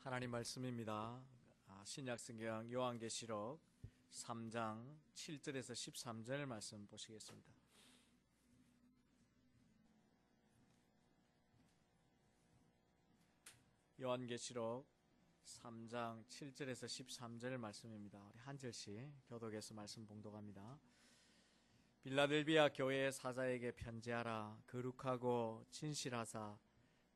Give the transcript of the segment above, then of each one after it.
하나님 말씀입니다. 신약성경 요한계시록 3장 7절에서 13절 말씀 보시겠습니다. 요한계시록 3장 7절에서 13절 말씀입니다. 우리 한 절씩 교독에서 말씀 봉독합니다. 빌라델비아 교회의 사자에게 편지하라. 거룩하고 진실하사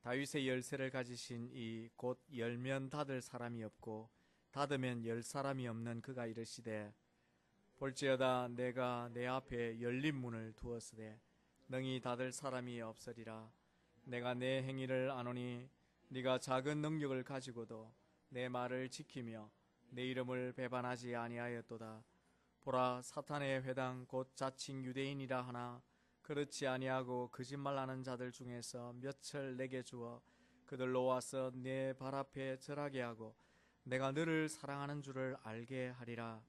다윗의 열쇠를 가지신 이 곧 열면 닫을 사람이 없고 닫으면 열 사람이 없는 그가 이르시되 볼지어다 내가 내 앞에 열린 문을 두었으되 능히 닫을 사람이 없으리라. 내가 내 행위를 아노니 네가 작은 능력을 가지고도 내 말을 지키며 내 이름을 배반하지 아니하였도다. 보라, 사탄의 회당 곧 자칭 유대인이라 하나 그렇지 아니하고 거짓말하는 자들 중에서 몇을 내게 주어 그들로 와서 내 발 앞에 절하게 하고 내가 너를 사랑하는 줄을 알게 하리라.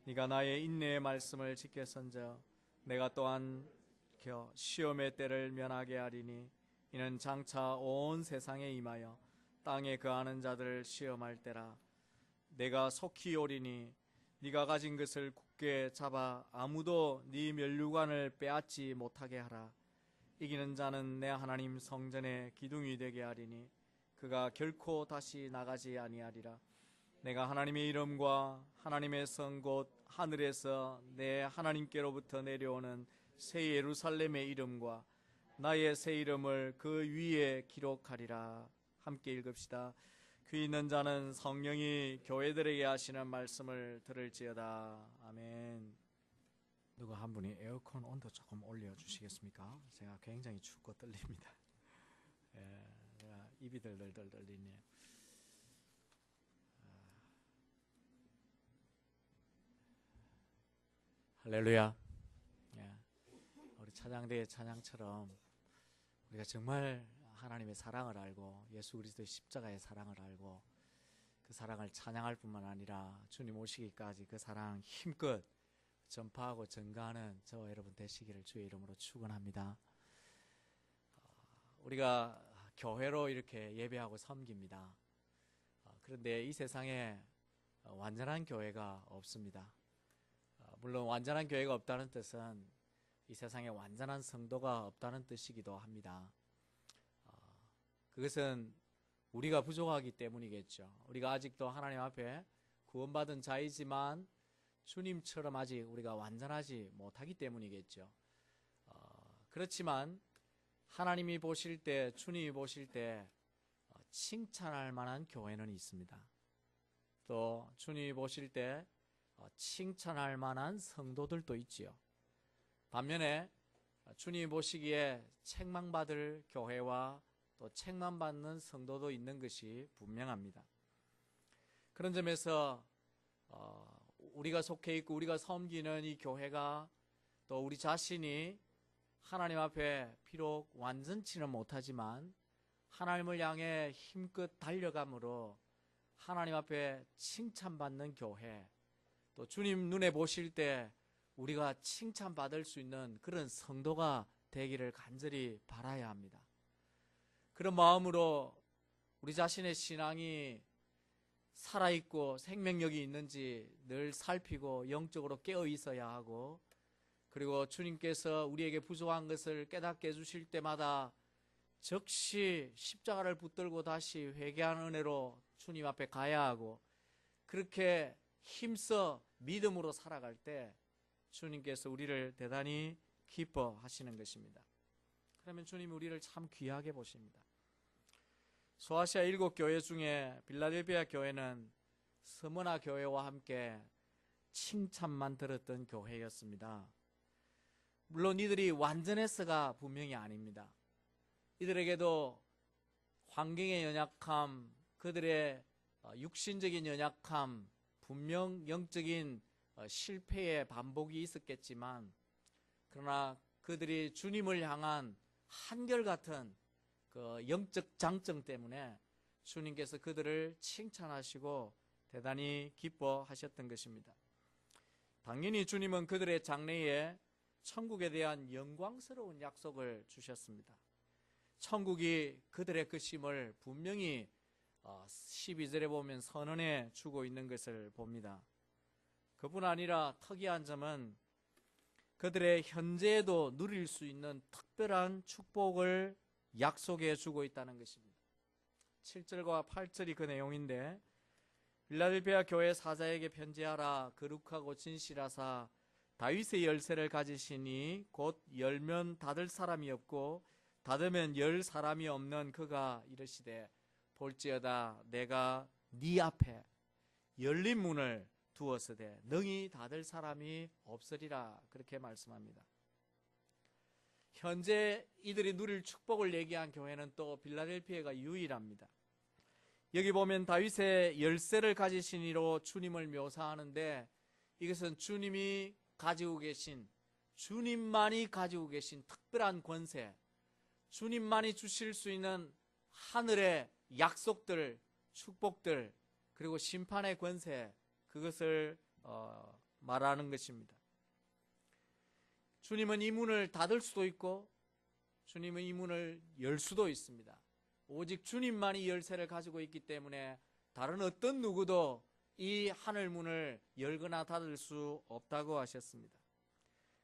네가 나의 인내의 말씀을 지켰은저 내가 또한 시험의 때를 면하게 하리니 이는 장차 온 세상에 임하여 땅에 거하는 자들을 시험할 때라. 내가 속히 오리니 네가 가진 것을 굳게 잡아 아무도 네 면류관을 빼앗지 못하게 하라. 이기는 자는 내 하나님 성전의 기둥이 되게 하리니 그가 결코 다시 나가지 아니하리라. 내가 하나님의 이름과 하나님의 성 곧 하늘에서 내 하나님께로부터 내려오는 새 예루살렘의 이름과 나의 새 이름을 그 위에 기록하리라. 함께 읽읍시다. 귀 있는 자는 성령이 교회들에게 하시는 말씀을 들을지어다. 아멘. 누가 한 분이 에어컨 온도 조금 올려주시겠습니까? 제가 굉장히 춥고 떨립니다. 제가 입이 덜덜덜 떨리네요. 할렐루야. 우리 찬양대의 찬양처럼 우리가 정말 하나님의 사랑을 알고 예수 그리스도의 십자가의 사랑을 알고 그 사랑을 찬양할 뿐만 아니라 주님 오시기까지 그 사랑 힘껏 전파하고 전가하는 저와 여러분 되시기를 주의 이름으로 축원합니다. 우리가 교회로 이렇게 예배하고 섬깁니다. 그런데 이 세상에 완전한 교회가 없습니다. 물론 완전한 교회가 없다는 뜻은 이 세상에 완전한 성도가 없다는 뜻이기도 합니다. 그것은 우리가 부족하기 때문이겠죠. 우리가 아직도 하나님 앞에 구원받은 자이지만 주님처럼 아직 우리가 완전하지 못하기 때문이겠죠. 그렇지만 하나님이 보실 때, 주님이 보실 때 칭찬할 만한 교회는 있습니다. 또 주님이 보실 때 칭찬할 만한 성도들도 있지요. 반면에 주님이 보시기에 책망받을 교회와 또 책망받는 성도도 있는 것이 분명합니다. 그런 점에서 우리가 속해 있고 우리가 섬기는 이 교회가 또 우리 자신이 하나님 앞에 비록 완전치는 못하지만 하나님을 향해 힘껏 달려감으로 하나님 앞에 칭찬받는 교회, 또 주님 눈에 보실 때 우리가 칭찬받을 수 있는 그런 성도가 되기를 간절히 바라야 합니다. 그런 마음으로 우리 자신의 신앙이 살아있고 생명력이 있는지 늘 살피고 영적으로 깨어 있어야 하고, 그리고 주님께서 우리에게 부족한 것을 깨닫게 해주실 때마다 즉시 십자가를 붙들고 다시 회개하는 은혜로 주님 앞에 가야 하고, 그렇게 힘써 믿음으로 살아갈 때 주님께서 우리를 대단히 기뻐하시는 것입니다. 그러면 주님이 우리를 참 귀하게 보십니다. 소아시아 7교회 중에 빌라델비아 교회는 스무나 교회와 함께 칭찬만 들었던 교회였습니다. 물론 이들이 완전했어가 분명히 아닙니다. 이들에게도 환경의 연약함, 그들의 육신적인 연약함, 분명 영적인 실패의 반복이 있었겠지만, 그러나 그들이 주님을 향한 한결같은 그 영적 장점 때문에 주님께서 그들을 칭찬하시고 대단히 기뻐하셨던 것입니다. 당연히 주님은 그들의 장래에 천국에 대한 영광스러운 약속을 주셨습니다. 천국이 그들의 것임을 분명히 12절에 보면 선언해 주고 있는 것을 봅니다. 그뿐 아니라 특이한 점은 그들의 현재에도 누릴 수 있는 특별한 축복을 약속해 주고 있다는 것입니다. 7절과 8절이 그 내용인데, 빌라델비아 교회 사자에게 편지하라. 거룩하고 진실하사 다윗의 열쇠를 가지시니 곧 열면 닫을 사람이 없고 닫으면 열 사람이 없는 그가 이르시되, 볼지어다 내가 네 앞에 열린 문을 두었으되 능히 닫을 사람이 없으리라. 그렇게 말씀합니다. 현재 이들이 누릴 축복을 얘기한 교회는 또 빌라델피아가 유일합니다. 여기 보면 다윗의 열쇠를 가지신 이로 주님을 묘사하는데, 이것은 주님이 가지고 계신, 주님만이 가지고 계신 특별한 권세, 주님만이 주실 수 있는 하늘의 약속들, 축복들, 그리고 심판의 권세, 그것을 말하는 것입니다. 주님은 이 문을 닫을 수도 있고 주님은 이 문을 열 수도 있습니다. 오직 주님만이 열쇠를 가지고 있기 때문에 다른 어떤 누구도 이 하늘 문을 열거나 닫을 수 없다고 하셨습니다.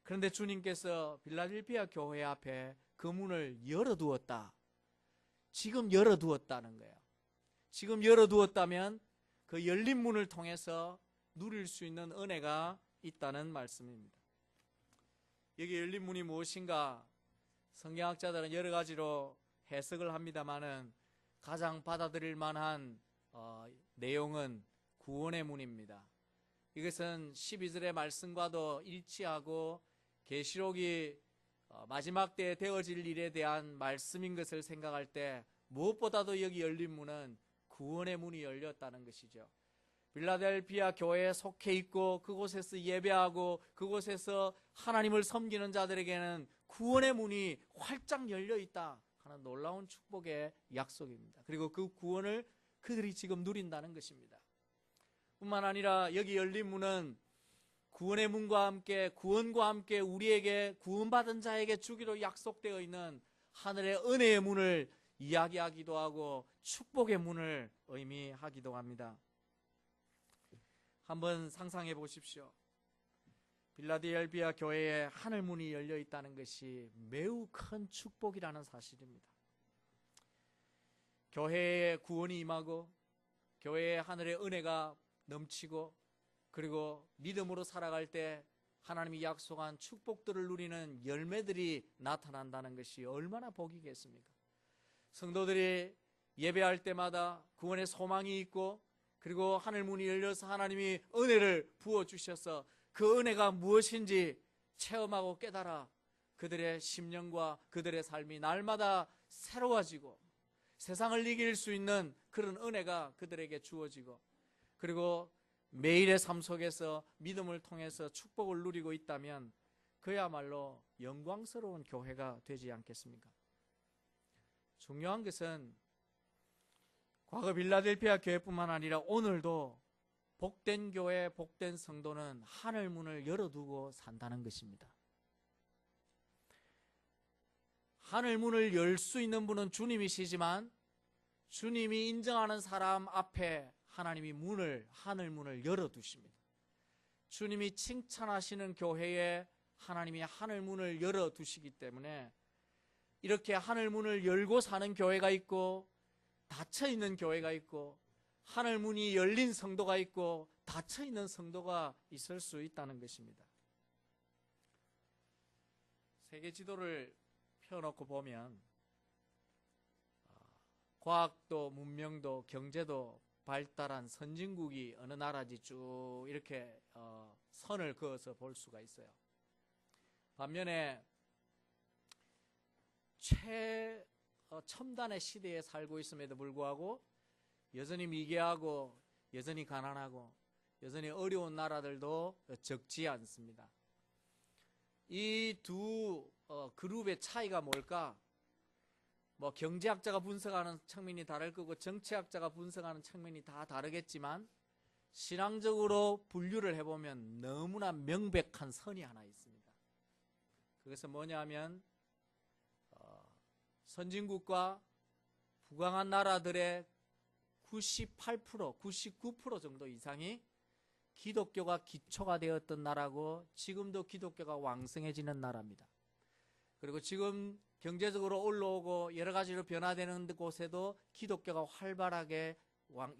그런데 주님께서 빌라델비아 교회 앞에 그 문을 열어두었다. 지금 열어두었다는 거예요. 지금 열어두었다면 그 열린 문을 통해서 누릴 수 있는 은혜가 있다는 말씀입니다. 여기 열린 문이 무엇인가? 성경학자들은 여러 가지로 해석을 합니다마는 가장 받아들일 만한 내용은 구원의 문입니다. 이것은 12절의 말씀과도 일치하고 계시록이 마지막 때에 되어질 일에 대한 말씀인 것을 생각할 때 무엇보다도 여기 열린 문은 구원의 문이 열렸다는 것이죠. 빌라델비아 교회에 속해 있고 그곳에서 예배하고 그곳에서 하나님을 섬기는 자들에게는 구원의 문이 활짝 열려 있다 하는 놀라운 축복의 약속입니다. 그리고 그 구원을 그들이 지금 누린다는 것입니다. 뿐만 아니라 여기 열린 문은 구원의 문과 함께, 구원과 함께 우리에게 구원받은 자에게 주기로 약속되어 있는 하늘의 은혜의 문을 이야기하기도 하고 축복의 문을 의미하기도 합니다. 한번 상상해 보십시오. 빌라델비아 교회에 하늘 문이 열려 있다는 것이 매우 큰 축복이라는 사실입니다. 교회에 구원이 임하고 교회에 하늘의 은혜가 넘치고 그리고 믿음으로 살아갈 때 하나님이 약속한 축복들을 누리는 열매들이 나타난다는 것이 얼마나 복이겠습니까? 성도들이 예배할 때마다 구원의 소망이 있고 그리고 하늘 문이 열려서 하나님이 은혜를 부어주셔서 그 은혜가 무엇인지 체험하고 깨달아 그들의 심령과 그들의 삶이 날마다 새로워지고 세상을 이길 수 있는 그런 은혜가 그들에게 주어지고 그리고 매일의 삶 속에서 믿음을 통해서 축복을 누리고 있다면 그야말로 영광스러운 교회가 되지 않겠습니까? 중요한 것은 과거 빌라델비아 교회뿐만 아니라 오늘도 복된 교회, 복된 성도는 하늘 문을 열어두고 산다는 것입니다. 하늘 문을 열 수 있는 분은 주님이시지만 주님이 인정하는 사람 앞에 하나님이 하늘 문을 열어두십니다. 주님이 칭찬하시는 교회에 하나님이 하늘 문을 열어두시기 때문에 이렇게 하늘 문을 열고 사는 교회가 있고 닫혀있는 교회가 있고 하늘 문이 열린 성도가 있고 닫혀있는 성도가 있을 수 있다는 것입니다. 세계 지도를 펴놓고 보면 과학도 문명도 경제도 발달한 선진국이 어느 나라인지 쭉 이렇게 선을 그어서 볼 수가 있어요. 반면에 최첨단의 시대에 살고 있음에도 불구하고 여전히 미개하고 여전히 가난하고 여전히 어려운 나라들도 적지 않습니다. 이 두 그룹의 차이가 뭘까? 뭐 경제학자가 분석하는 측면이 다를 거고 정치학자가 분석하는 측면이 다 다르겠지만 신앙적으로 분류를 해보면 너무나 명백한 선이 하나 있습니다. 그것은 뭐냐면 선진국과 부강한 나라들의 98%, 99% 정도 이상이 기독교가 기초가 되었던 나라고 지금도 기독교가 왕성해지는 나라입니다. 그리고 지금 경제적으로 올라오고 여러 가지로 변화되는 곳에도 기독교가 활발하게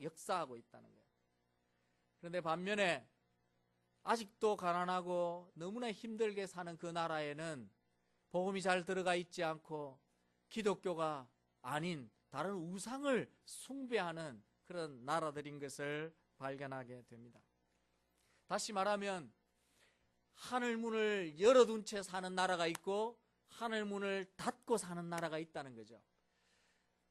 역사하고 있다는 거예요. 그런데 반면에 아직도 가난하고 너무나 힘들게 사는 그 나라에는 복음이 잘 들어가 있지 않고 기독교가 아닌 다른 우상을 숭배하는 그런 나라들인 것을 발견하게 됩니다. 다시 말하면 하늘 문을 열어둔 채 사는 나라가 있고 하늘 문을 닫고 사는 나라가 있다는 거죠.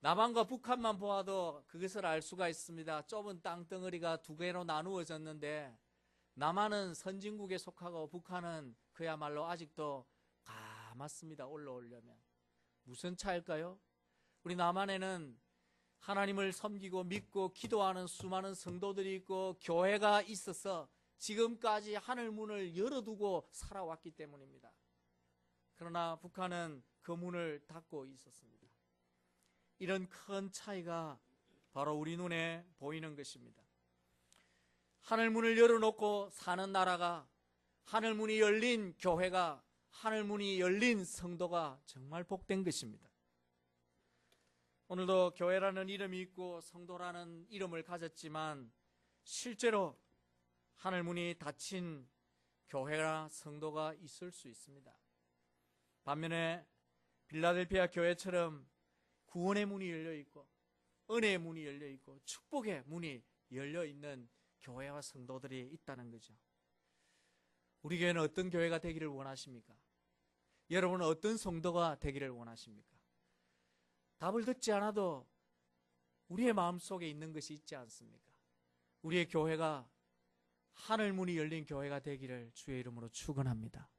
남한과 북한만 보아도 그것을 알 수가 있습니다. 좁은 땅덩어리가 두 개로 나누어졌는데 남한은 선진국에 속하고 북한은 그야말로 아직도 가맣습니다. 올라오려면. 무슨 차일까요? 우리 남한에는 하나님을 섬기고 믿고 기도하는 수많은 성도들이 있고 교회가 있어서 지금까지 하늘 문을 열어두고 살아왔기 때문입니다. 그러나 북한은 그 문을 닫고 있었습니다. 이런 큰 차이가 바로 우리 눈에 보이는 것입니다. 하늘 문을 열어놓고 사는 나라가, 하늘 문이 열린 교회가, 하늘 문이 열린 성도가 정말 복된 것입니다. 오늘도 교회라는 이름이 있고 성도라는 이름을 가졌지만 실제로 하늘 문이 닫힌 교회나 성도가 있을 수 있습니다. 반면에 빌라델피아 교회처럼 구원의 문이 열려 있고 은혜의 문이 열려 있고 축복의 문이 열려 있는 교회와 성도들이 있다는 거죠. 우리 교회는 어떤 교회가 되기를 원하십니까? 여러분은 어떤 성도가 되기를 원하십니까? 답을 듣지 않아도 우리의 마음속에 있는 것이 있지 않습니까? 우리의 교회가 하늘 문이 열린 교회가 되기를 주의 이름으로 축원합니다.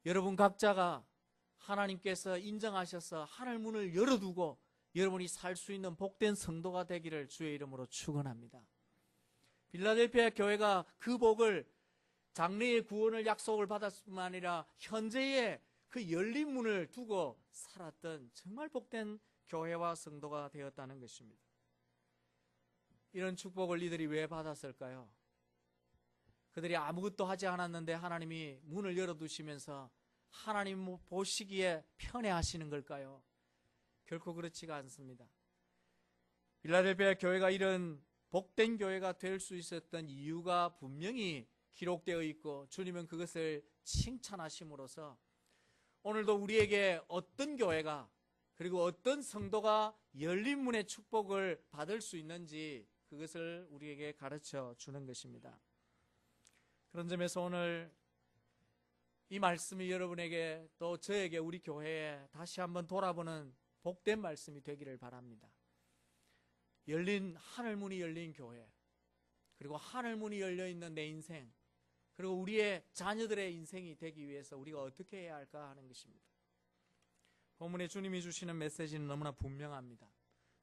여러분 각자가 하나님께서 인정하셔서 하늘 문을 열어두고 여러분이 살 수 있는 복된 성도가 되기를 주의 이름으로 축원합니다. 빌라델피아 교회가 그 복을 장래의 구원을 약속을 받았을 뿐만 아니라 현재의 그 열린 문을 두고 살았던 정말 복된 교회와 성도가 되었다는 것입니다. 이런 축복을 이들이 왜 받았을까요? 그들이 아무것도 하지 않았는데 하나님이 문을 열어두시면서 하나님 보시기에 편애하시는 걸까요? 결코 그렇지가 않습니다. 빌라델피아 교회가 이런 복된 교회가 될 수 있었던 이유가 분명히 기록되어 있고 주님은 그것을 칭찬하심으로써 오늘도 우리에게 어떤 교회가 그리고 어떤 성도가 열린 문의 축복을 받을 수 있는지 그것을 우리에게 가르쳐 주는 것입니다. 그런 점에서 오늘 이 말씀이 여러분에게 또 저에게 우리 교회에 다시 한번 돌아보는 복된 말씀이 되기를 바랍니다. 열린 하늘문이 열린 교회, 그리고 하늘문이 열려있는 내 인생, 그리고 우리의 자녀들의 인생이 되기 위해서 우리가 어떻게 해야 할까 하는 것입니다. 본문에 주님이 주시는 메시지는 너무나 분명합니다.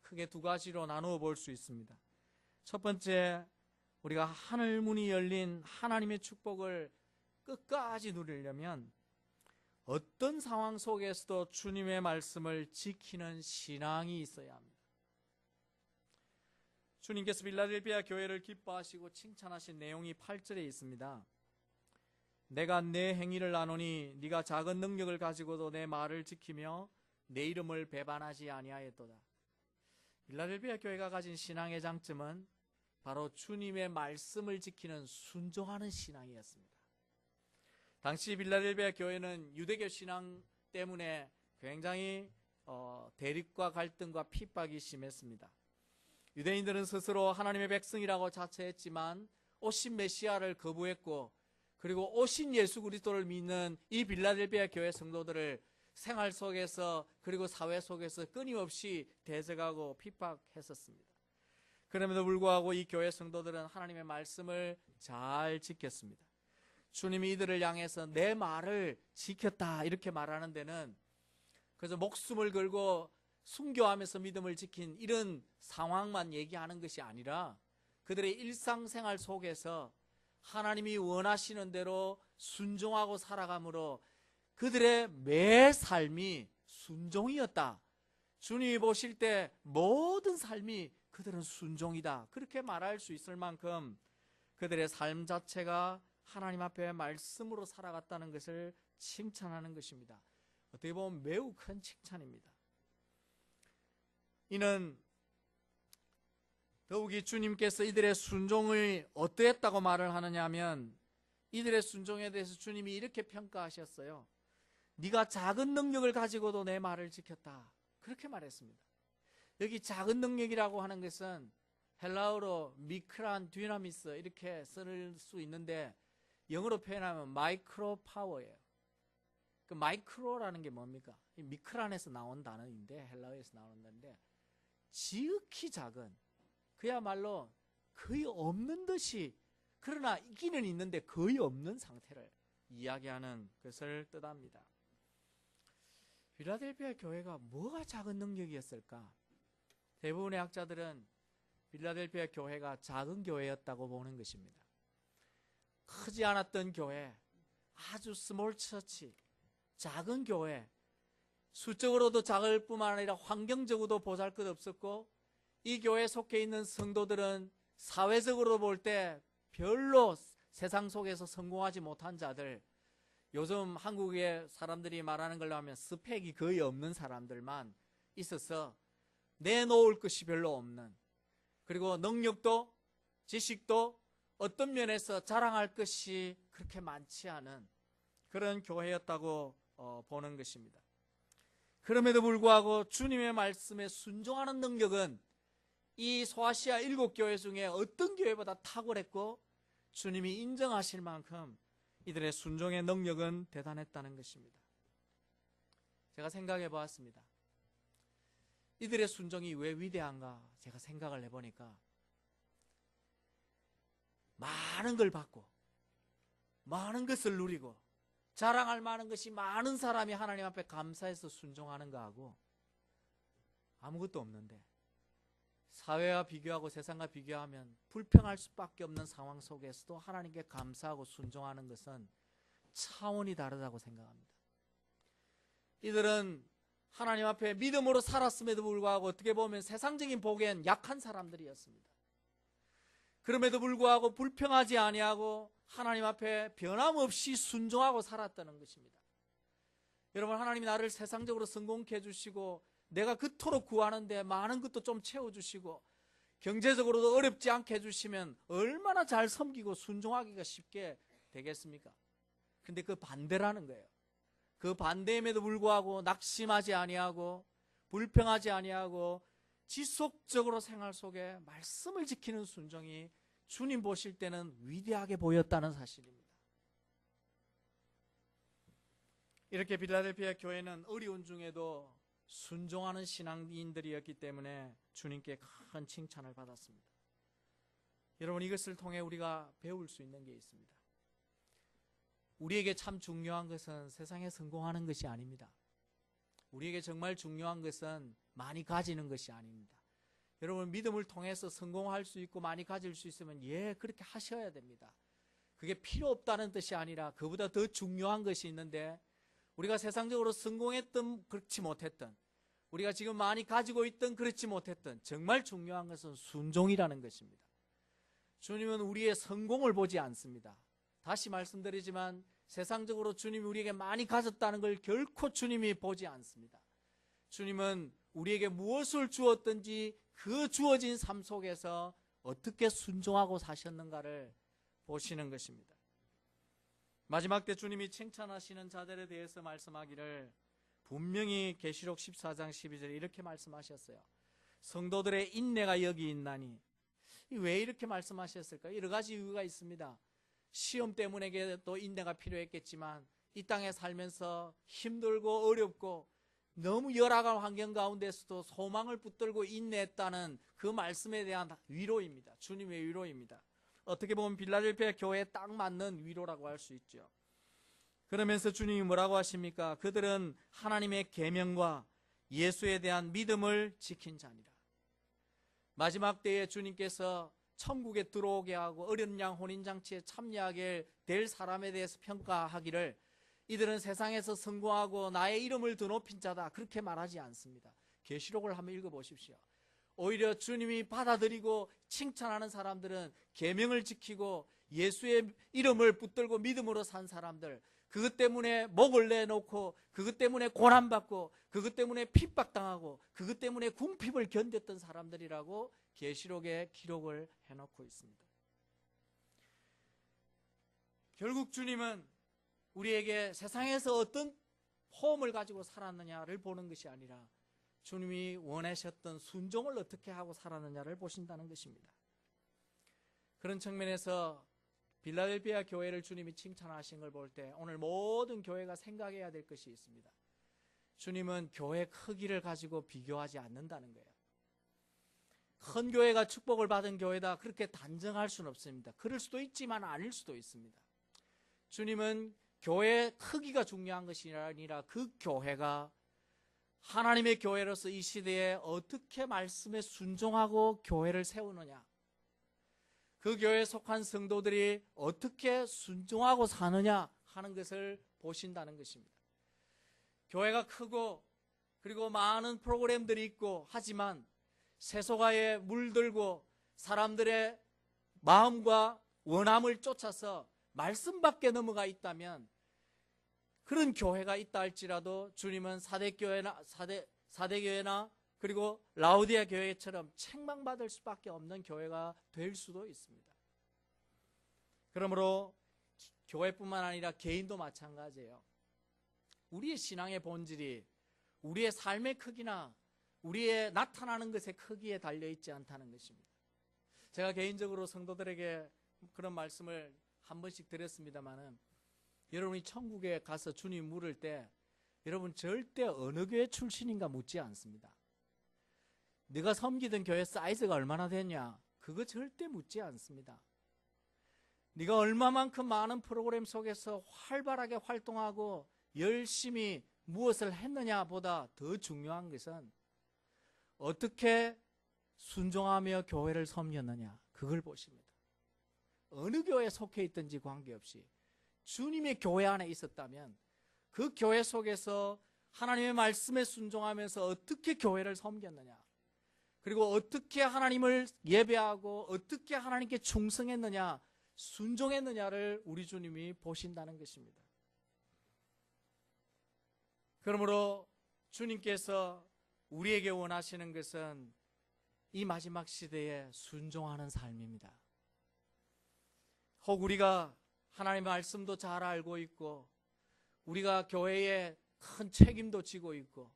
크게 두 가지로 나누어 볼 수 있습니다. 첫 번째, 우리가 하늘문이 열린 하나님의 축복을 끝까지 누리려면 어떤 상황 속에서도 주님의 말씀을 지키는 신앙이 있어야 합니다. 주님께서 빌라델피아 교회를 기뻐하시고 칭찬하신 내용이 8절에 있습니다. 내가 내 행위를 아노니 네가 작은 능력을 가지고도 내 말을 지키며 내 이름을 배반하지 아니하였도다. 빌라델피아 교회가 가진 신앙의 장점은 바로 주님의 말씀을 지키는 순종하는 신앙이었습니다. 당시 빌라델피아 교회는 유대교 신앙 때문에 굉장히 대립과 갈등과 핍박이 심했습니다. 유대인들은 스스로 하나님의 백성이라고 자처했지만 오신 메시아를 거부했고 그리고 오신 예수 그리스도를 믿는 이 빌라델피아 교회 성도들을 생활 속에서 그리고 사회 속에서 끊임없이 대적하고 핍박했었습니다. 그럼에도 불구하고 이 교회 성도들은 하나님의 말씀을 잘 지켰습니다. 주님이 이들을 향해서 내 말을 지켰다 이렇게 말하는 데는 그래서 목숨을 걸고 순교하면서 믿음을 지킨 이런 상황만 얘기하는 것이 아니라 그들의 일상생활 속에서 하나님이 원하시는 대로 순종하고 살아감으로 그들의 매 삶이 순종이었다. 주님이 보실 때 모든 삶이 그들은 순종이다. 그렇게 말할 수 있을 만큼 그들의 삶 자체가 하나님 앞에 말씀으로 살아갔다는 것을 칭찬하는 것입니다. 어떻게 보면 매우 큰 칭찬입니다. 이는 더욱이 주님께서 이들의 순종을 어떠했다고 말을 하느냐 하면 이들의 순종에 대해서 주님이 이렇게 평가하셨어요. 네가 작은 능력을 가지고도 내 말을 지켰다. 그렇게 말했습니다. 여기 작은 능력이라고 하는 것은 헬라어로 미크란 디나미스 이렇게 쓸 수 있는데 영어로 표현하면 마이크로 파워예요. 그 마이크로라는 게 뭡니까? 미크란에서 나온 단어인데 헬라어에서 나오는 단어인데 지극히 작은, 그야말로 거의 없는 듯이, 그러나 있기는 있는데 거의 없는 상태를 이야기하는 것을 뜻합니다. 필라델피아 교회가 뭐가 작은 능력이었을까? 대부분의 학자들은 필라델피아 교회가 작은 교회였다고 보는 것입니다. 크지 않았던 교회, 아주 스몰 처치, 작은 교회, 수적으로도 작을 뿐만 아니라 환경적으로도 보잘것없었고 이 교회에 속해 있는 성도들은 사회적으로 볼 때 별로 세상 속에서 성공하지 못한 자들, 요즘 한국의 사람들이 말하는 걸로 하면 스펙이 거의 없는 사람들만 있어서 내놓을 것이 별로 없는, 그리고 능력도 지식도 어떤 면에서 자랑할 것이 그렇게 많지 않은 그런 교회였다고 보는 것입니다. 그럼에도 불구하고 주님의 말씀에 순종하는 능력은 이 소아시아 7교회 중에 어떤 교회보다 탁월했고 주님이 인정하실 만큼 이들의 순종의 능력은 대단했다는 것입니다. 제가 생각해 보았습니다. 이들의 순종이 왜 위대한가 제가 생각을 해보니까 많은 걸 받고 많은 것을 누리고 자랑할 만한 것이 많은 사람이 하나님 앞에 감사해서 순종하는 거하고 아무것도 없는데 사회와 비교하고 세상과 비교하면 불평할 수밖에 없는 상황 속에서도 하나님께 감사하고 순종하는 것은 차원이 다르다고 생각합니다. 이들은 하나님 앞에 믿음으로 살았음에도 불구하고 어떻게 보면 세상적인 보기엔 약한 사람들이었습니다. 그럼에도 불구하고 불평하지 아니하고 하나님 앞에 변함없이 순종하고 살았다는 것입니다. 여러분, 하나님이 나를 세상적으로 성공케 해주시고 내가 그토록 구하는데 많은 것도 좀 채워주시고 경제적으로도 어렵지 않게 해주시면 얼마나 잘 섬기고 순종하기가 쉽게 되겠습니까? 근데 그 반대라는 거예요. 그 반대임에도 불구하고 낙심하지 아니하고 불평하지 아니하고 지속적으로 생활 속에 말씀을 지키는 순종이 주님 보실 때는 위대하게 보였다는 사실입니다. 이렇게 필라델피아 교회는 어려운 중에도 순종하는 신앙인들이었기 때문에 주님께 큰 칭찬을 받았습니다. 여러분, 이것을 통해 우리가 배울 수 있는 게 있습니다. 우리에게 참 중요한 것은 세상에 성공하는 것이 아닙니다. 우리에게 정말 중요한 것은 많이 가지는 것이 아닙니다. 여러분, 믿음을 통해서 성공할 수 있고 많이 가질 수 있으면 그렇게 하셔야 됩니다. 그게 필요 없다는 뜻이 아니라 그보다 더 중요한 것이 있는데 우리가 세상적으로 성공했든 그렇지 못했든 우리가 지금 많이 가지고 있든 그렇지 못했든 정말 중요한 것은 순종이라는 것입니다. 주님은 우리의 성공을 보지 않습니다. 다시 말씀드리지만 세상적으로 주님이 우리에게 많이 가졌다는 걸 결코 주님이 보지 않습니다. 주님은 우리에게 무엇을 주었든지 그 주어진 삶 속에서 어떻게 순종하고 사셨는가를 보시는 것입니다. 마지막 때 주님이 칭찬하시는 자들에 대해서 말씀하기를 분명히 계시록 14장 12절에 이렇게 말씀하셨어요. 성도들의 인내가 여기 있나니. 왜 이렇게 말씀하셨을까요? 여러 가지 이유가 있습니다. 시험 때문에 또 인내가 필요했겠지만 이 땅에 살면서 힘들고 어렵고 너무 열악한 환경 가운데서도 소망을 붙들고 인내했다는 그 말씀에 대한 위로입니다. 주님의 위로입니다. 어떻게 보면 필라델피아 교회에 딱 맞는 위로라고 할 수 있죠. 그러면서 주님이 뭐라고 하십니까? 그들은 하나님의 계명과 예수에 대한 믿음을 지킨 자니라. 마지막 때에 주님께서 천국에 들어오게 하고 어린 양 혼인잔치에 참여하게 될 사람에 대해서 평가하기를 이들은 세상에서 성공하고 나의 이름을 더 높인 자다, 그렇게 말하지 않습니다. 계시록을 한번 읽어보십시오. 오히려 주님이 받아들이고 칭찬하는 사람들은 계명을 지키고 예수의 이름을 붙들고 믿음으로 산 사람들, 그것 때문에 목을 내놓고 그것 때문에 고난받고 그것 때문에 핍박당하고 그것 때문에 궁핍을 견뎠던 사람들이라고 계시록에 기록을 해놓고 있습니다. 결국 주님은 우리에게 세상에서 어떤 포움을 가지고 살았느냐를 보는 것이 아니라 주님이 원하셨던 순종을 어떻게 하고 살았느냐를 보신다는 것입니다. 그런 측면에서 빌라델비아 교회를 주님이 칭찬하신 걸 볼 때 오늘 모든 교회가 생각해야 될 것이 있습니다. 주님은 교회 크기를 가지고 비교하지 않는다는 거예요. 큰 교회가 축복을 받은 교회다 그렇게 단정할 수는 없습니다. 그럴 수도 있지만 아닐 수도 있습니다. 주님은 교회의 크기가 중요한 것이 아니라 그 교회가 하나님의 교회로서 이 시대에 어떻게 말씀에 순종하고 교회를 세우느냐, 그 교회에 속한 성도들이 어떻게 순종하고 사느냐 하는 것을 보신다는 것입니다. 교회가 크고 그리고 많은 프로그램들이 있고 하지만 세속화에 물들고 사람들의 마음과 원함을 쫓아서 말씀 밖에 넘어가 있다면 그런 교회가 있다 할지라도 주님은 사대교회나 그리고 라우디아 교회처럼 책망받을 수밖에 없는 교회가 될 수도 있습니다. 그러므로 교회뿐만 아니라 개인도 마찬가지예요. 우리의 신앙의 본질이 우리의 삶의 크기나 우리의 나타나는 것의 크기에 달려있지 않다는 것입니다. 제가 개인적으로 성도들에게 그런 말씀을 한 번씩 드렸습니다마는 여러분이 천국에 가서 주님 물을 때 여러분 절대 어느 교회 출신인가 묻지 않습니다. 네가 섬기던 교회 사이즈가 얼마나 됐냐 그거 절대 묻지 않습니다. 네가 얼마만큼 많은 프로그램 속에서 활발하게 활동하고 열심히 무엇을 했느냐 보다 더 중요한 것은 어떻게 순종하며 교회를 섬겼느냐 그걸 보십니다. 어느 교회에 속해 있든지 관계없이 주님의 교회 안에 있었다면 그 교회 속에서 하나님의 말씀에 순종하면서 어떻게 교회를 섬겼느냐, 그리고 어떻게 하나님을 예배하고 어떻게 하나님께 충성했느냐, 순종했느냐를 우리 주님이 보신다는 것입니다. 그러므로 주님께서 우리에게 원하시는 것은 이 마지막 시대에 순종하는 삶입니다. 혹 우리가 하나님의 말씀도 잘 알고 있고 우리가 교회에 큰 책임도 지고 있고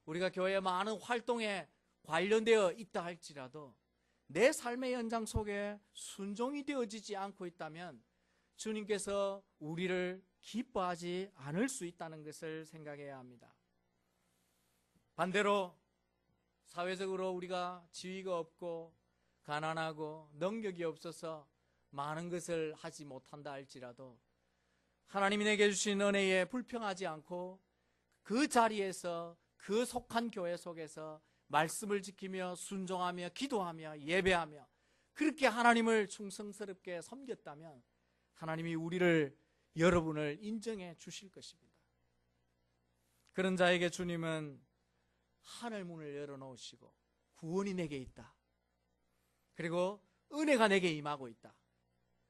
우리가 교회의 많은 활동에 관련되어 있다 할지라도 내 삶의 연장 속에 순종이 되어지지 않고 있다면 주님께서 우리를 기뻐하지 않을 수 있다는 것을 생각해야 합니다. 반대로 사회적으로 우리가 지위가 없고 가난하고 능력이 없어서 많은 것을 하지 못한다 할지라도 하나님이 내게 주신 은혜에 불평하지 않고 그 자리에서 그 속한 교회 속에서 말씀을 지키며 순종하며 기도하며 예배하며 그렇게 하나님을 충성스럽게 섬겼다면 하나님이 여러분을 인정해 주실 것입니다. 그런 자에게 주님은 하늘 문을 열어놓으시고 구원이 내게 있다. 그리고 은혜가 내게 임하고 있다.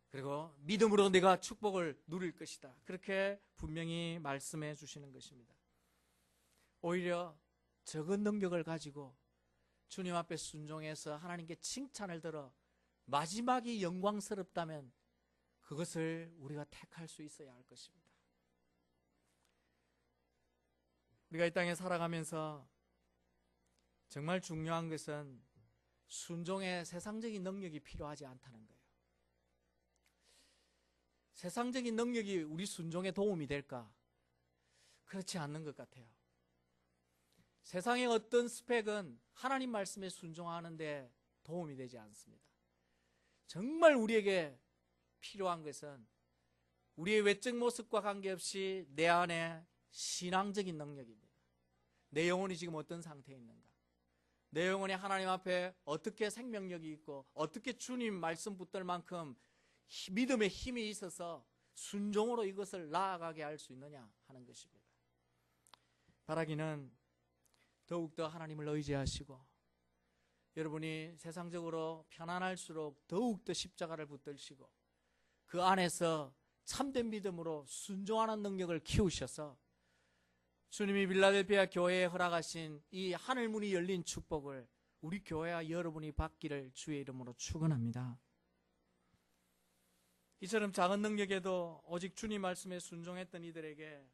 그리고 믿음으로 내가 축복을 누릴 것이다. 그렇게 분명히 말씀해 주시는 것입니다. 오히려 적은 능력을 가지고 주님 앞에 순종해서 하나님께 칭찬을 들어 마지막이 영광스럽다면 그것을 우리가 택할 수 있어야 할 것입니다. 우리가 이 땅에 살아가면서 정말 중요한 것은 순종의 세상적인 능력이 필요하지 않다는 거예요. 세상적인 능력이 우리 순종에 도움이 될까? 그렇지 않는 것 같아요. 세상의 어떤 스펙은 하나님 말씀에 순종하는데 도움이 되지 않습니다. 정말 우리에게 필요한 것은 우리의 외적 모습과 관계없이 내 안에 신앙적인 능력입니다. 내 영혼이 지금 어떤 상태에 있는가? 내 영혼이 하나님 앞에 어떻게 생명력이 있고 어떻게 주님 말씀 붙들 만큼 믿음의 힘이 있어서 순종으로 이것을 나아가게 할 수 있느냐 하는 것입니다. 바라기는 더욱더 하나님을 의지하시고 여러분이 세상적으로 편안할수록 더욱더 십자가를 붙들시고 그 안에서 참된 믿음으로 순종하는 능력을 키우셔서 주님이 빌라델피아 교회에 허락하신 이 하늘 문이 열린 축복을 우리 교회와 여러분이 받기를 주의 이름으로 축원합니다. 이처럼 작은 능력에도 오직 주님 말씀에 순종했던 이들에게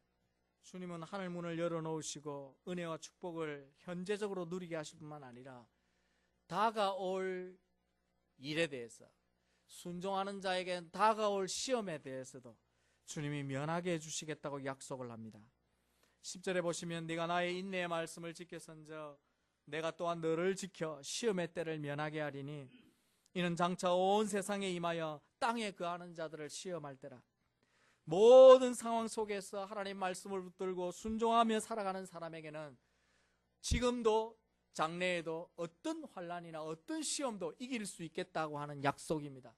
주님은 하늘 문을 열어놓으시고 은혜와 축복을 현재적으로 누리게 하실 뿐만 아니라 다가올 일에 대해서, 순종하는 자에겐 다가올 시험에 대해서도 주님이 면하게 해주시겠다고 약속을 합니다. 10절에 보시면 네가 나의 인내의 말씀을 지켰은즉 내가 또한 너를 지켜 시험의 때를 면하게 하리니 이는 장차 온 세상에 임하여 땅에 거하는 자들을 시험할 때라. 모든 상황 속에서 하나님 말씀을 붙들고 순종하며 살아가는 사람에게는 지금도 장래에도 어떤 환난이나 어떤 시험도 이길 수 있겠다고 하는 약속입니다.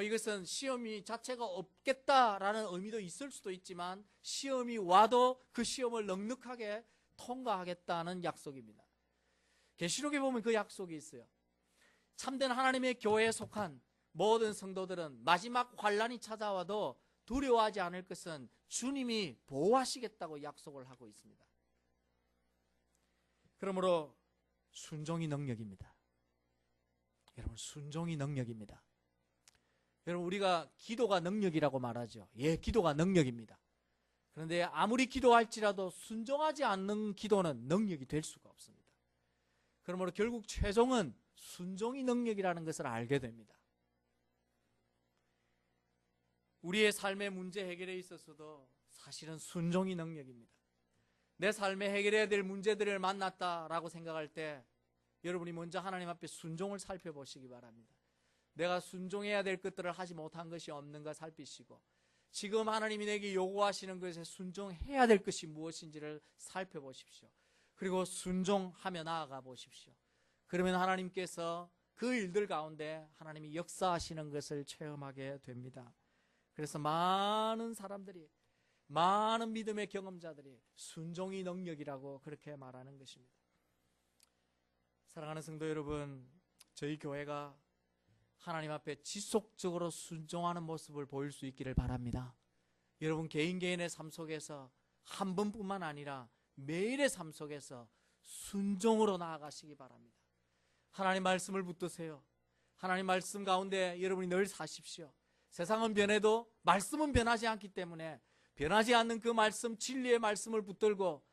이것은 시험이 자체가 없겠다라는 의미도 있을 수도 있지만 시험이 와도 그 시험을 넉넉하게 통과하겠다는 약속입니다. 계시록에 보면 그 약속이 있어요. 참된 하나님의 교회에 속한 모든 성도들은 마지막 환난이 찾아와도 두려워하지 않을 것은 주님이 보호하시겠다고 약속을 하고 있습니다. 그러므로 순종이 능력입니다. 여러분, 순종이 능력입니다. 여러분, 우리가 기도가 능력이라고 말하죠. 예, 기도가 능력입니다. 그런데 아무리 기도할지라도 순종하지 않는 기도는 능력이 될 수가 없습니다. 그러므로 결국 최종은 순종이 능력이라는 것을 알게 됩니다. 우리의 삶의 문제 해결에 있어서도 사실은 순종이 능력입니다. 내 삶에 해결해야 될 문제들을 만났다라고 생각할 때 여러분이 먼저 하나님 앞에 순종을 살펴보시기 바랍니다. 내가 순종해야 될 것들을 하지 못한 것이 없는가 살피시고 지금 하나님이 내게 요구하시는 것에 순종해야 될 것이 무엇인지를 살펴보십시오. 그리고 순종하며 나아가 보십시오. 그러면 하나님께서 그 일들 가운데 하나님이 역사하시는 것을 체험하게 됩니다. 그래서 많은 사람들이, 많은 믿음의 경험자들이 순종이 능력이라고 그렇게 말하는 것입니다. 사랑하는 성도 여러분, 저희 교회가 하나님 앞에 지속적으로 순종하는 모습을 보일 수 있기를 바랍니다. 여러분 개인의 삶 속에서 한 번뿐만 아니라 매일의 삶 속에서 순종으로 나아가시기 바랍니다. 하나님 말씀을 붙드세요. 하나님 말씀 가운데 여러분이 늘 사십시오. 세상은 변해도 말씀은 변하지 않기 때문에 변하지 않는 그 말씀, 진리의 말씀을 붙들고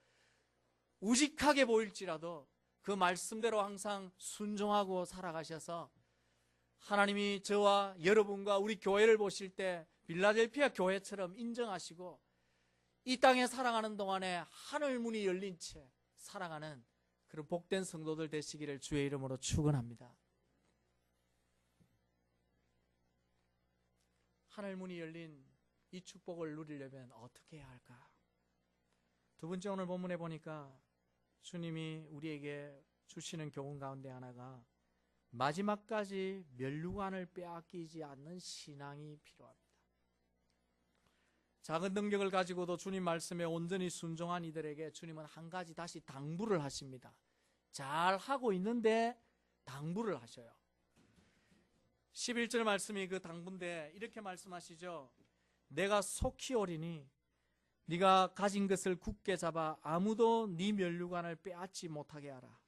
우직하게 보일지라도 그 말씀대로 항상 순종하고 살아가셔서 하나님이 저와 여러분과 우리 교회를 보실 때 빌라델피아 교회처럼 인정하시고 이 땅에 살아가는 동안에 하늘 문이 열린 채 살아가는 그런 복된 성도들 되시기를 주의 이름으로 축원합니다. 하늘 문이 열린 이 축복을 누리려면 어떻게 해야 할까? 두 번째, 오늘 본문에 보니까 주님이 우리에게 주시는 교훈 가운데 하나가 마지막까지 면류관을 빼앗기지 않는 신앙이 필요합니다. 작은 능력을 가지고도 주님 말씀에 온전히 순종한 이들에게 주님은 한 가지 다시 당부를 하십니다. 잘 하고 있는데 당부를 하셔요. 11절 말씀이 그 당부인데 이렇게 말씀하시죠. 내가 속히 오리니 네가 가진 것을 굳게 잡아 아무도 네 면류관을 빼앗지 못하게 하라.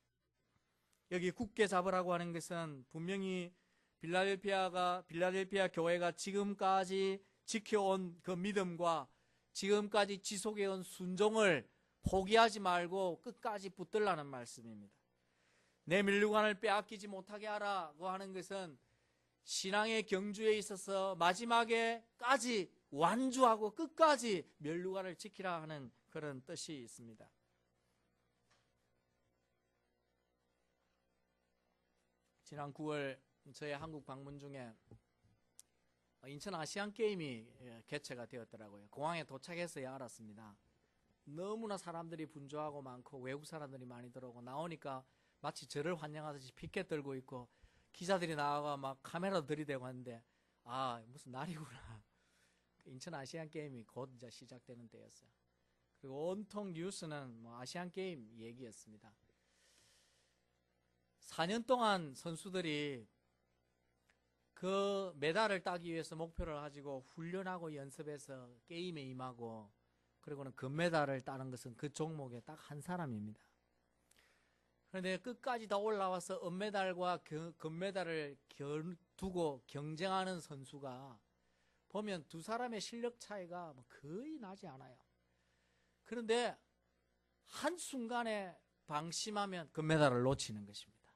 여기 굳게 잡으라고 하는 것은 분명히 빌라델피아 교회가 지금까지 지켜온 그 믿음과 지금까지 지속해온 순종을 포기하지 말고 끝까지 붙들라는 말씀입니다. 내 면류관을 빼앗기지 못하게 하라고 하는 것은 신앙의 경주에 있어서 마지막에까지 완주하고 끝까지 면류관을 지키라 하는 그런 뜻이 있습니다. 지난 9월 저의 한국 방문 중에 인천 아시안 게임이 개최가 되었더라고요. 공항에 도착해서야 알았습니다. 너무나 사람들이 분주하고 많고 외국 사람들이 많이 들어오고 나오니까 마치 저를 환영하듯이 피켓 들고 있고 기자들이 나와가 막 카메라 들이대고 하는데 무슨 날이구나. 인천 아시안 게임이 곧 이제 시작되는 때였어요. 그리고 온통 뉴스는 아시안 게임 얘기였습니다. 4년 동안 선수들이 그 메달을 따기 위해서 목표를 가지고 훈련하고 연습해서 게임에 임하고 그리고는 금메달을 따는 것은 그 종목에 딱 한 사람입니다. 그런데 끝까지 다 올라와서 은메달과 금메달을 두고 경쟁하는 선수가 보면 두 사람의 실력 차이가 거의 나지 않아요. 그런데 한순간에 방심하면 금메달을 놓치는 것입니다.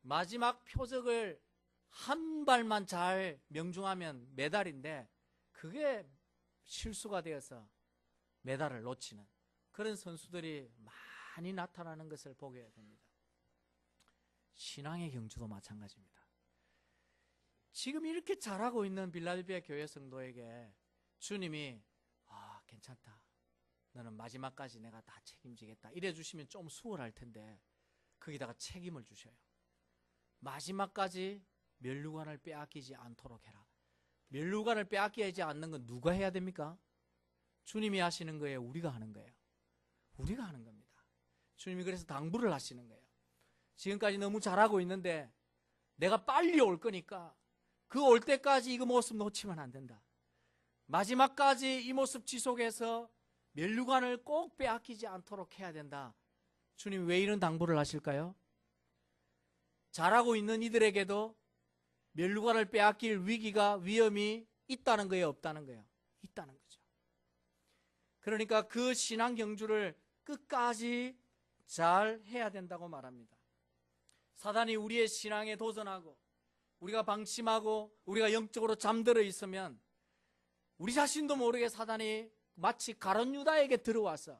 마지막 표적을 한 발만 잘 명중하면 메달인데 그게 실수가 되어서 메달을 놓치는 그런 선수들이 많이 나타나는 것을 보게 됩니다. 신앙의 경주도 마찬가지입니다. 지금 이렇게 잘하고 있는 빌라델비아 교회 성도에게 주님이 괜찮다. 너는 마지막까지 내가 다 책임지겠다. 이래 주시면 좀 수월할 텐데 거기다가 책임을 주셔요. 마지막까지 면류관을 빼앗기지 않도록 해라. 면류관을 빼앗기지 않는 건 누가 해야 됩니까? 주님이 하시는 거예요? 우리가 하는 거예요? 우리가 하는 겁니다. 주님이 그래서 당부를 하시는 거예요. 지금까지 너무 잘하고 있는데 내가 빨리 올 거니까 그 올 때까지 이 모습 놓치면 안 된다. 마지막까지 이 모습 지속해서 면류관을 꼭 빼앗기지 않도록 해야 된다. 주님이 왜 이런 당부를 하실까요? 잘하고 있는 이들에게도 면류관을 빼앗길 위험이 있다는 거예요, 없다는 거예요? 있다는 거죠. 그러니까 그 신앙 경주를 끝까지 잘 해야 된다고 말합니다. 사단이 우리의 신앙에 도전하고 우리가 방심하고 우리가 영적으로 잠들어 있으면 우리 자신도 모르게 사단이 마치 가룟 유다에게 들어와서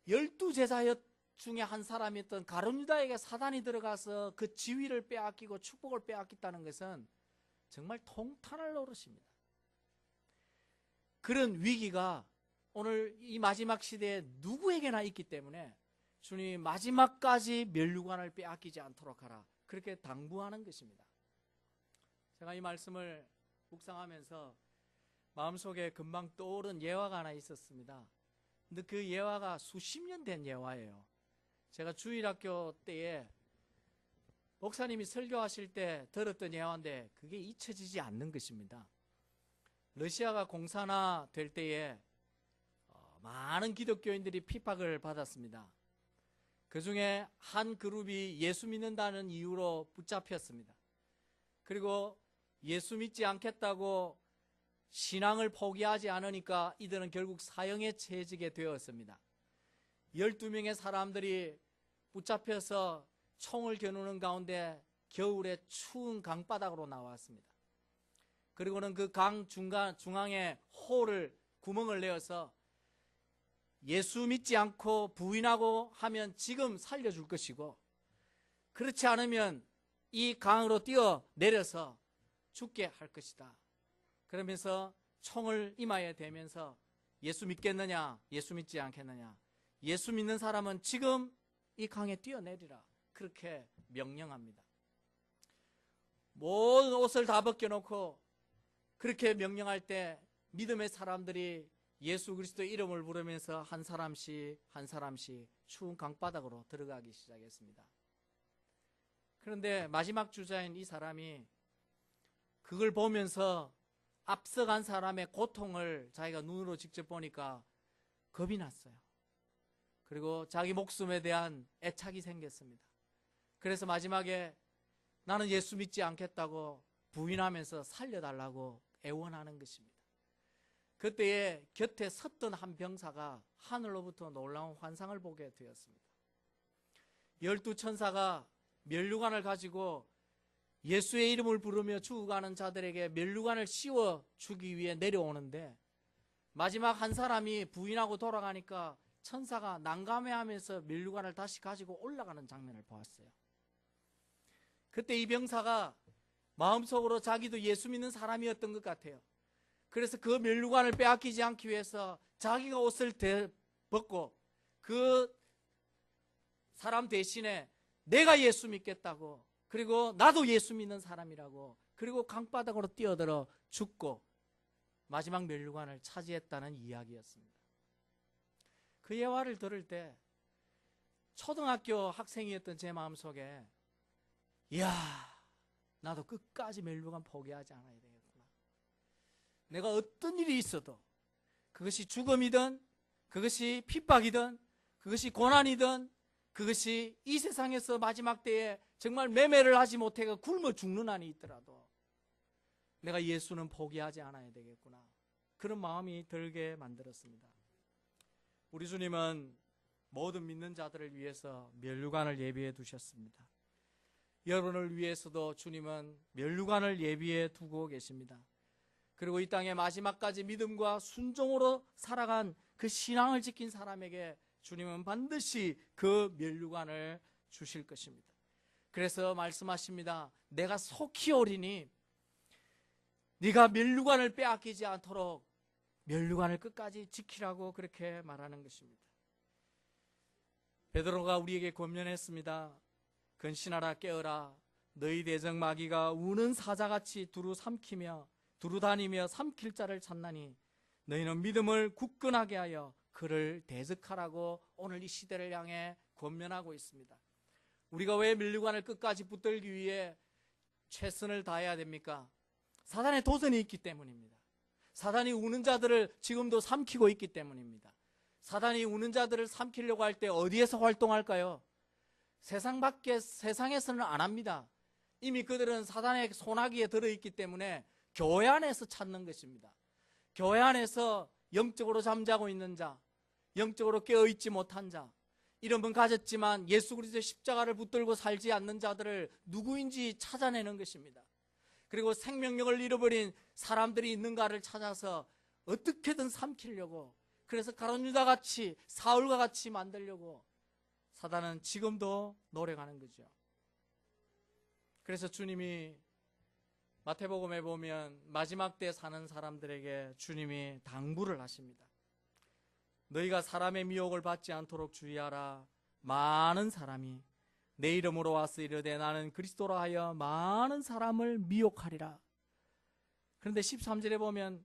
12제자 중에 한 사람이었던 가룟 유다에게 사단이 들어가서 그 지위를 빼앗기고 축복을 빼앗겼다는 것은 정말 통탄할 노릇입니다. 그런 위기가 오늘 이 마지막 시대에 누구에게나 있기 때문에 주님이 마지막까지 면류관을 빼앗기지 않도록 하라, 그렇게 당부하는 것입니다. 제가 이 말씀을 묵상하면서 마음속에 금방 떠오른 예화가 하나 있었습니다. 근데 그 예화가 수십 년 된 예화예요. 제가 주일학교 때에 목사님이 설교하실 때 들었던 예화인데 그게 잊혀지지 않는 것입니다. 러시아가 공산화 될 때에 많은 기독교인들이 핍박을 받았습니다. 그 중에 한 그룹이 예수 믿는다는 이유로 붙잡혔습니다. 그리고 예수 믿지 않겠다고 신앙을 포기하지 않으니까 이들은 결국 사형에 처해지게 되었습니다. 12명의 사람들이 붙잡혀서 총을 겨누는 가운데 겨울에 추운 강바닥으로 나왔습니다. 그리고는 그 강 중앙에 구멍을 내어서 예수 믿지 않고 부인하고 하면 지금 살려줄 것이고 그렇지 않으면 이 강으로 뛰어내려서 죽게 할 것이다. 그러면서 총을 이마에 대면서 예수 믿겠느냐, 예수 믿지 않겠느냐, 예수 믿는 사람은 지금 이 강에 뛰어내리라, 그렇게 명령합니다. 모든 옷을 다 벗겨놓고 그렇게 명령할 때 믿음의 사람들이 예수 그리스도의 이름을 부르면서 한 사람씩 한 사람씩 추운 강바닥으로 들어가기 시작했습니다. 그런데 마지막 주자인 이 사람이 그걸 보면서 앞서간 사람의 고통을 자기가 눈으로 직접 보니까 겁이 났어요. 그리고 자기 목숨에 대한 애착이 생겼습니다. 그래서 마지막에 나는 예수 믿지 않겠다고 부인하면서 살려달라고 애원하는 것입니다. 그때에 곁에 섰던 한 병사가 하늘로부터 놀라운 환상을 보게 되었습니다. 12천사가 면류관을 가지고 예수의 이름을 부르며 죽어가는 자들에게 면류관을 씌워 주기 위해 내려오는데 마지막 한 사람이 부인하고 돌아가니까 천사가 난감해하면서 면류관을 다시 가지고 올라가는 장면을 보았어요. 그때 이 병사가 마음속으로 자기도 예수 믿는 사람이었던 것 같아요. 그래서 그 면류관을 빼앗기지 않기 위해서 자기가 옷을 벗고 그 사람 대신에 내가 예수 믿겠다고, 그리고 나도 예수 믿는 사람이라고, 그리고 강바닥으로 뛰어들어 죽고 마지막 면류관을 차지했다는 이야기였습니다. 그 예화를 들을 때 초등학교 학생이었던 제 마음속에 이야, 나도 끝까지 멸류관 포기하지 않아야 되겠구나. 내가 어떤 일이 있어도 그것이 죽음이든 그것이 핍박이든 그것이 고난이든 그것이 이 세상에서 마지막 때에 정말 매매를 하지 못해 굶어 죽는 한이 있더라도 내가 예수는 포기하지 않아야 되겠구나. 그런 마음이 들게 만들었습니다. 우리 주님은 모든 믿는 자들을 위해서 멸류관을 예비해 두셨습니다. 여러분을 위해서도 주님은 멸류관을 예비해 두고 계십니다. 그리고 이 땅의 마지막까지 믿음과 순종으로 살아간 그 신앙을 지킨 사람에게 주님은 반드시 그 멸류관을 주실 것입니다. 그래서 말씀하십니다. 내가 속히 오리니 네가 멸류관을 빼앗기지 않도록 멸류관을 끝까지 지키라고 그렇게 말하는 것입니다. 베드로가 우리에게 권면했습니다. 근신하라 깨어라. 너희 대적 마귀가 우는 사자같이 두루 다니며 삼킬 자를 찾나니 너희는 믿음을 굳건하게 하여 그를 대적하라고 오늘 이 시대를 향해 권면하고 있습니다. 우리가 왜 멸류관을 끝까지 붙들기 위해 최선을 다해야 됩니까? 사단의 도전이 있기 때문입니다. 사단이 우는 자들을 지금도 삼키고 있기 때문입니다. 사단이 우는 자들을 삼키려고 할 때 어디에서 활동할까요? 세상에서는 안 합니다. 이미 그들은 사단의 소나기에 들어있기 때문에 교회 안에서 찾는 것입니다. 교회 안에서 영적으로 잠자고 있는 자, 영적으로 깨어있지 못한 자, 이름은 가졌지만 예수 그리스도의 십자가를 붙들고 살지 않는 자들을 누구인지 찾아내는 것입니다. 그리고 생명력을 잃어버린 사람들이 있는가를 찾아서 어떻게든 삼키려고, 그래서 가룟 유다 같이, 사울과 같이 만들려고 사단은 지금도 노력하는 거죠. 그래서 주님이 마태복음에 보면 마지막 때 사는 사람들에게 주님이 당부를 하십니다. 너희가 사람의 미혹을 받지 않도록 주의하라. 많은 사람이 내 이름으로 와서 이르되 나는 그리스도라 하여 많은 사람을 미혹하리라. 그런데 13절에 보면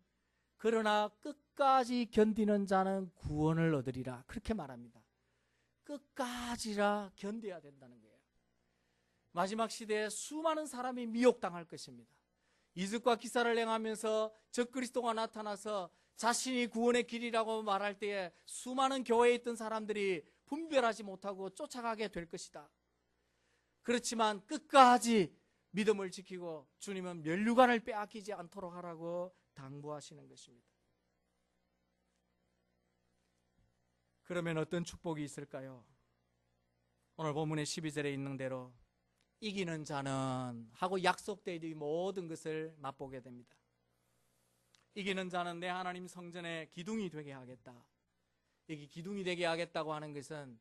그러나 끝까지 견디는 자는 구원을 얻으리라. 그렇게 말합니다. 끝까지라 견뎌야 된다는 거예요. 마지막 시대에 수많은 사람이 미혹당할 것입니다. 이적과 기사를 행하면서 적그리스도가 나타나서 자신이 구원의 길이라고 말할 때에 수많은 교회에 있던 사람들이 분별하지 못하고 쫓아가게 될 것이다. 그렇지만 끝까지 믿음을 지키고 주님은 멸류관을 빼앗기지 않도록 하라고 당부하시는 것입니다. 그러면 어떤 축복이 있을까요? 오늘 본문의 12절에 있는 대로 이기는 자는 하고 약속되어 있는 모든 것을 맛보게 됩니다. 이기는 자는 내 하나님 성전의 기둥이 되게 하겠다. 여기 기둥이 되게 하겠다고 하는 것은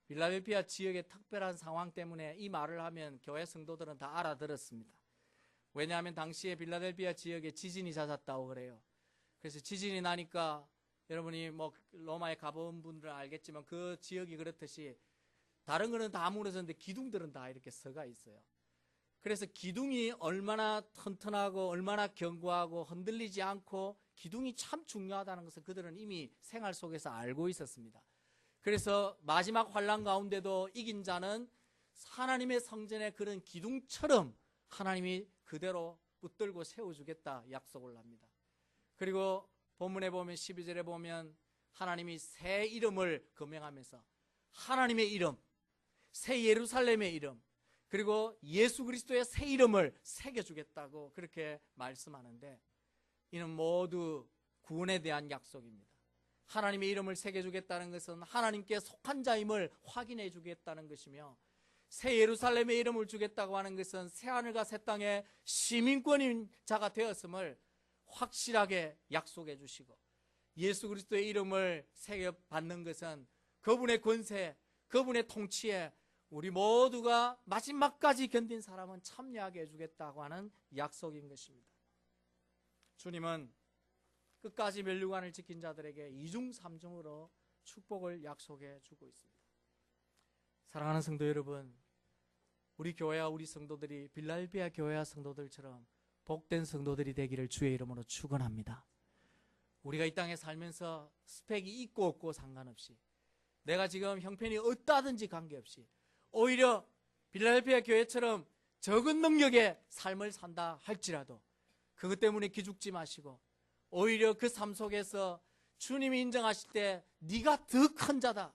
빌라델피아 지역의 특별한 상황 때문에 이 말을 하면 교회 성도들은 다 알아들었습니다. 왜냐하면 당시에 빌라델피아 지역에 지진이 잦았다고 그래요. 그래서 지진이 나니까 여러분이 뭐 로마에 가본 분들은 알겠지만 그 지역이 그렇듯이 다른 거는 다 무너졌는데 기둥들은 다 이렇게 서가 있어요. 그래서 기둥이 얼마나 튼튼하고 얼마나 견고하고 흔들리지 않고 기둥이 참 중요하다는 것을 그들은 이미 생활 속에서 알고 있었습니다. 그래서 마지막 환난 가운데도 이긴 자는 하나님의 성전의 그런 기둥처럼 하나님이 그대로 붙들고 세워주겠다 약속을 합니다. 그리고 본문에 보면 12절에 보면 하나님이 새 이름을 거명하면서 하나님의 이름, 새 예루살렘의 이름, 그리고 예수 그리스도의 새 이름을 새겨주겠다고 그렇게 말씀하는데 이는 모두 구원에 대한 약속입니다. 하나님의 이름을 새겨주겠다는 것은 하나님께 속한 자임을 확인해 주겠다는 것이며 새 예루살렘의 이름을 주겠다고 하는 것은 새하늘과 새 땅의 시민권인 자가 되었음을 확실하게 약속해 주시고 예수 그리스도의 이름을 새겨받는 것은 그분의 권세, 그분의 통치에 우리 모두가 마지막까지 견딘 사람은 참여하게 해주겠다고 하는 약속인 것입니다. 주님은 끝까지 멸류관을 지킨 자들에게 이중삼중으로 축복을 약속해 주고 있습니다. 사랑하는 성도 여러분, 우리 교회와 우리 성도들이 빌라델피아 교회와 성도들처럼 복된 성도들이 되기를 주의 이름으로 축원합니다. 우리가 이 땅에 살면서 스펙이 있고 없고 상관없이 내가 지금 형편이 어떠하든지 관계없이 오히려 빌라델피아 교회처럼 적은 능력의 삶을 산다 할지라도 그것 때문에 기죽지 마시고 오히려 그 삶 속에서 주님이 인정하실 때 네가 더 큰 자다.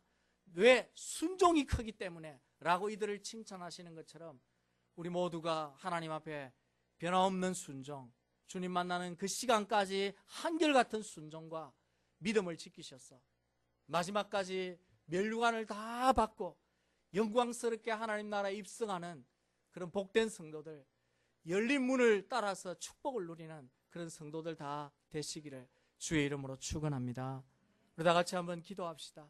왜? 순종이 크기 때문에 라고 이들을 칭찬하시는 것처럼 우리 모두가 하나님 앞에 변함없는 순종, 주님 만나는 그 시간까지 한결같은 순종과 믿음을 지키셔서 마지막까지 면류관을 다 받고 영광스럽게 하나님 나라에 입성하는 그런 복된 성도들, 열린 문을 따라서 축복을 누리는 그런 성도들 다 되시기를 주의 이름으로 축원합니다. 우리 다 같이 한번 기도합시다.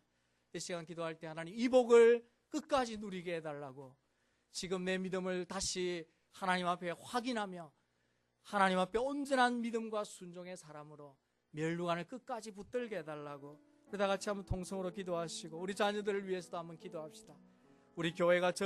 이 시간 기도할 때 하나님 이 복을 끝까지 누리게 해달라고 지금 내 믿음을 다시 하나님 앞에 확인하며 하나님 앞에 온전한 믿음과 순종의 사람으로 면류관을 끝까지 붙들게 해달라고 우리 다 같이 한번 통성으로 기도하시고 우리 자녀들을 위해서도 한번 기도합시다. 우리 교회가 적은